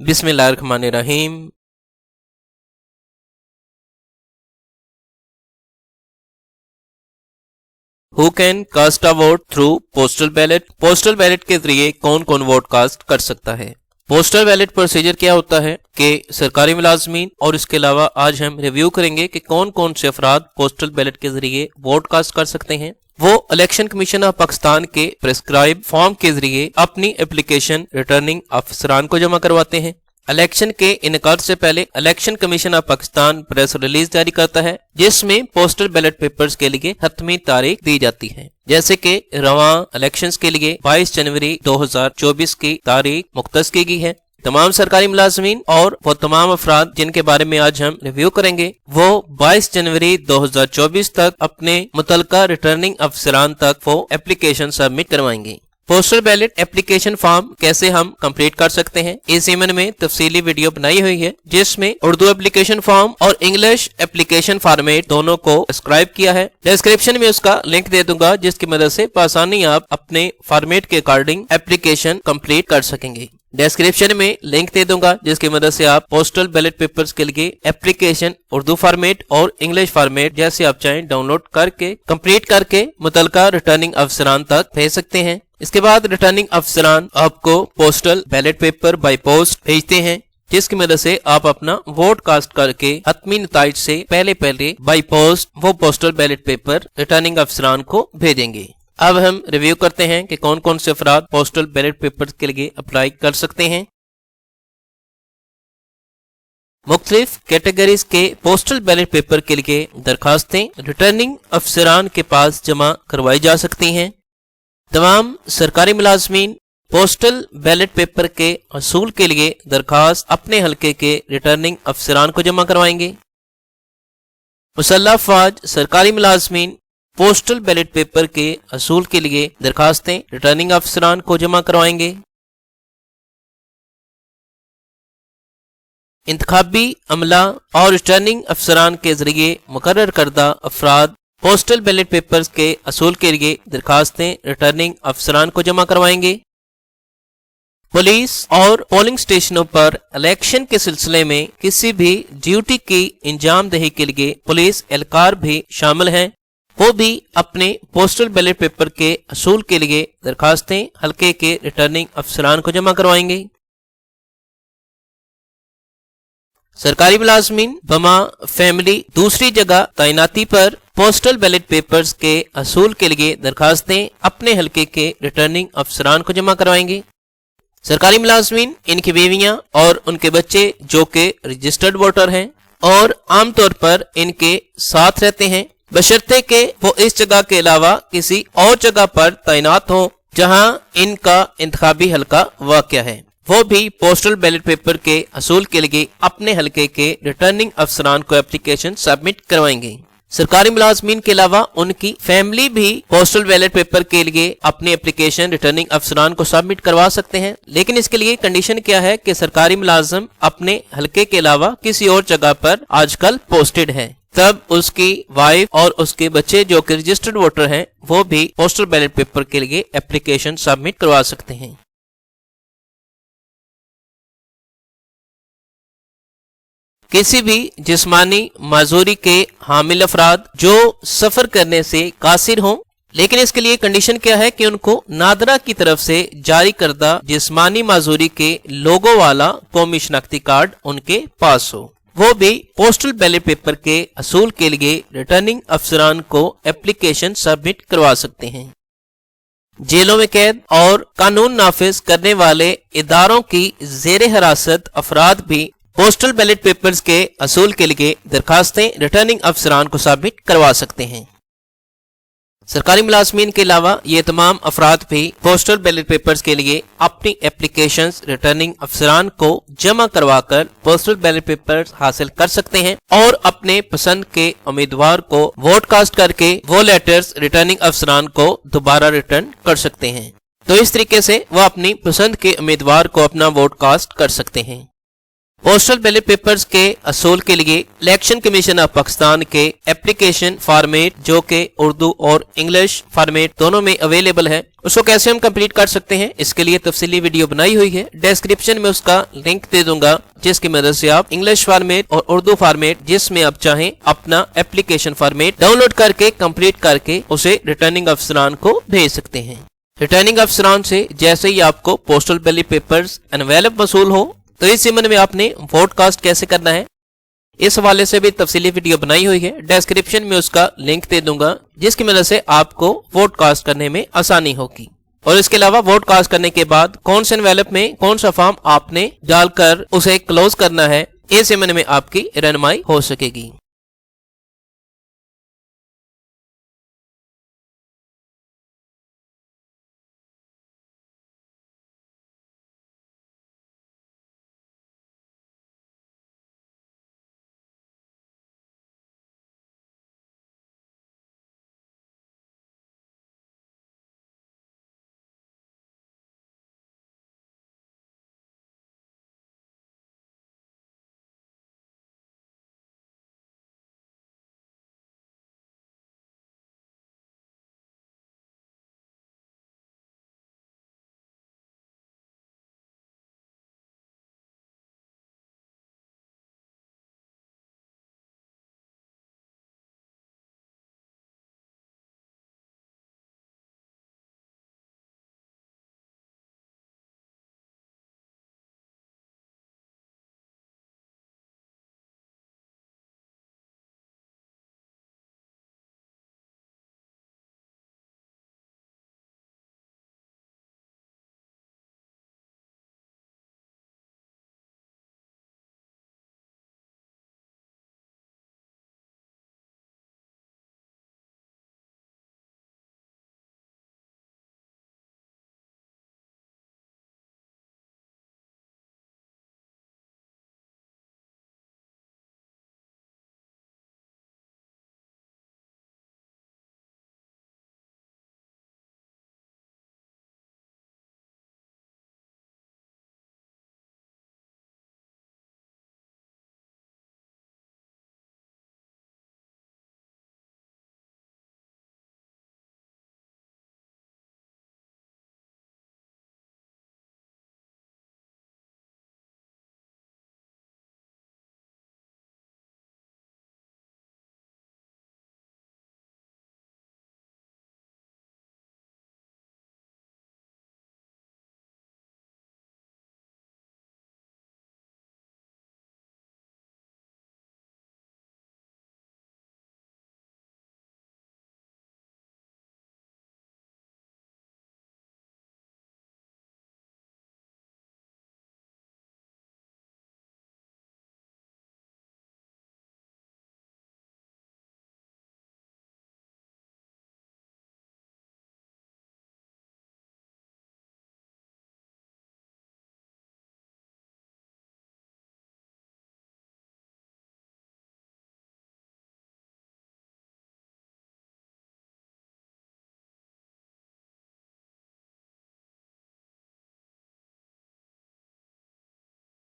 बिस्मिल्लाहिर्रहमानिर्रहीम। Who can cast a vote through postal ballot? Postal ballot के जरिए कौन कौन वोट कास्ट कर सकता है? पोस्टल बैलेट प्रोसीजर क्या होता है कि सरकारी मुलाजमीन और इसके अलावा आज हम रिव्यू करेंगे कि कौन कौन से अफराद पोस्टल बैलेट के जरिए वोट कास्ट कर सकते हैं। वो इलेक्शन कमीशन ऑफ पाकिस्तान के प्रेस्क्राइब फॉर्म के जरिए अपनी एप्लीकेशन रिटर्निंग अफसरान को जमा करवाते हैं। इलेक्शन के इनकार से पहले election commission of Pakistan press release जारी करता है जिसमें पोस्टल बैलेट पेपर्स के लिए हतमी तारीख दी जाती है। जैसे कि रवां इलेक्शंस के लिए 22 जनवरी 2024 की तारीख मुख्तस की गई है। तमाम सरकारी मुलाजमीन और वो तमाम अफराद जिनके बारे में आज हम रिव्यू करेंगे वो 22 जनवरी 2024 तक अपने मुतलका रिटर्निंग अफसरान तक वो एप्लीकेशन सबमिट करवाएंगे। पोस्टल बैलेट एप्लीकेशन फॉर्म कैसे हम कंप्लीट कर सकते हैं, इस ईमेल में तफसीली वीडियो बनाई हुई है जिसमें उर्दू एप्लीकेशन फॉर्म और इंग्लिश एप्लीकेशन फॉर्मेट दोनों को डिस्क्राइब किया है। डिस्क्रिप्शन में उसका लिंक दे दूंगा जिसकी मदद से आसानी आप अपने फॉर्मेट के अकॉर्डिंग एप्लीकेशन कंप्लीट कर सकेंगे। डिस्क्रिप्शन में लिंक दे दूंगा जिसकी मदद से आप पोस्टल बैलेट पेपर्स के लिए एप्लीकेशन उर्दू फॉर्मेट और इंग्लिश फॉर्मेट जैसे आप चाहें डाउनलोड करके कंप्लीट करके मुतलका रिटर्निंग अफसरान तक भेज सकते हैं। इसके बाद रिटर्निंग अफसरान आपको postal ballot paper by post भेजते हैं जिसकी मदद से आप अपना वोट कास्ट करके हतमी नताइज से पहले बाय पोस्ट वो पोस्टल बैलेट पेपर रिटर्निंग अफसरान को भेजेंगे। अब हम रिव्यू करते हैं कि कौन कौन से अफराद पोस्टल बैलेट पेपर के लिए अप्लाई कर सकते हैं। मुख्तलिफ कैटेगरीज के पोस्टल बैलेट पेपर के लिए दरखास्तें रिटर्निंग अफसरान के पास जमा करवाई जा सकती हैं। तमाम सरकारी मुलाजमीन पोस्टल बैलेट पेपर के असूल के लिए दरखास्त अपने हलके के रिटर्निंग अफसरान को जमा करवाएंगे। मुसल्लह अफवाज सरकारी मुलाजमीन पोस्टल बैलेट पेपर के असूल के लिए दरखास्तें रिटर्निंग अफसरान को जमा करवाएंगे। इंतखाबी अमला और रिटर्निंग अफसरान के जरिए मुकर्रर करदा अफराद पोस्टल बैलेट पेपर्स के असूल के लिए दरखास्तें रिटर्निंग अफसरान को जमा करवाएंगे। पुलिस और पोलिंग स्टेशनों पर इलेक्शन के सिलसिले में किसी भी ड्यूटी की इंजाम दही के लिए पुलिस एहलकार भी शामिल हैं। वो भी अपने पोस्टल बैलेट पेपर के असूल के लिए दरखास्तें हल्के के रिटर्निंग अफसरान को जमा करवाएंगे। सरकारी मुलाजमीन बमा फैमिली दूसरी जगह तैनाती पर पोस्टल बैलेट पेपर्स के असूल के लिए दरखास्तें अपने हलके के रिटर्निंग अफसरान को जमा करवाएंगे। सरकारी मुलाजमीन, इनकी बीवियां और उनके बच्चे जो कि रजिस्टर्ड वोटर हैं और आमतौर पर इनके साथ रहते हैं बशर्ते के वो इस जगह के अलावा किसी और जगह पर तैनात हो जहां इनका इंतखाबी हलका वाक़या है, वो भी पोस्टल बैलेट पेपर के असूल के लिए अपने हलके के रिटर्निंग अफसरान को एप्लीकेशन सबमिट करवाएंगे। सरकारी मुलाजमीन के अलावा उनकी फैमिली भी पोस्टल बैलेट पेपर के लिए अपनी एप्लीकेशन रिटर्निंग अफसरान को सबमिट करवा सकते हैं, लेकिन इसके लिए कंडीशन क्या है कि सरकारी मुलाजम अपने हलके के अलावा किसी और जगह पर आजकल पोस्टेड है, तब उसकी वाइफ और उसके बच्चे जो कि रजिस्टर्ड वोटर हैं वो भी पोस्टल बैलेट पेपर के लिए एप्लीकेशन सबमिट करवा सकते हैं। किसी भी जिस्मानी माजूरी के हामिल अफराद जो सफर करने से कासिर हों, लेकिन इसके लिए कंडीशन क्या है कि उनको नादरा की तरफ से जारी करदा जिस्मानी माजूरी के लोगो वाला कौमी शनाख्ती कार्ड उनके पास हो, वो भी पोस्टल बैलेट पेपर के असूल के लिए रिटर्निंग अफसरान को एप्लीकेशन सबमिट करवा सकते हैं। जेलों में कैद और कानून नाफिज करने वाले इदारों की जेर हिरासत अफराद भी पोस्टल बैलेट पेपर्स के असूल के लिए दरखास्तें रिटर्निंग अफसरान को सबमिट करवा सकते हैं। सरकारी मुलाजमीन के अलावा ये तमाम अफराद भी पोस्टल बैलेट पेपर्स के लिए अपनी एप्लीकेशंस रिटर्निंग अफसरान को जमा करवाकर पोस्टल बैलेट पेपर्स हासिल कर सकते हैं और अपने पसंद के उम्मीदवार को वोट कास्ट करके वो लेटर्स रिटर्निंग अफसरान को दोबारा रिटर्न कर सकते हैं। तो इस तरीके से वो अपनी पसंद के उम्मीदवार को अपना वोट कास्ट कर सकते हैं। पोस्टल बैलेट पेपर्स के असूल के लिए इलेक्शन कमीशन ऑफ पाकिस्तान के एप्लीकेशन फॉर्मेट जो कि उर्दू और इंग्लिश फॉर्मेट दोनों में अवेलेबल है, उसको कैसे हम कंप्लीट कर सकते हैं, इसके लिए तफसीली वीडियो बनाई हुई है। डिस्क्रिप्शन में उसका लिंक दे दूंगा, जिसकी मदद से आप इंग्लिश फॉर्मेट और उर्दू फॉर्मेट जिसमें आप चाहें अपना एप्लीकेशन फॉर्मेट डाउनलोड करके कंप्लीट करके उसे रिटर्निंग अफसरान को भेज सकते हैं। रिटर्निंग अफसरान से जैसे ही आपको पोस्टल बैलेट पेपर्स एनवेलप वसूल हो तो इस ज़िम्मन में आपने वोट कास्ट कैसे करना है, इस हवाले से भी तफसीली वीडियो बनाई हुई है। डिस्क्रिप्शन में उसका लिंक दे दूंगा, जिसकी मदद से आपको वोट कास्ट करने में आसानी होगी। और इसके अलावा वोट कास्ट करने के बाद कौन से एनवेलप में कौन सा फॉर्म आपने डालकर उसे क्लोज करना है, इस ज़िम्मन में आपकी रहनुमाई हो सकेगी।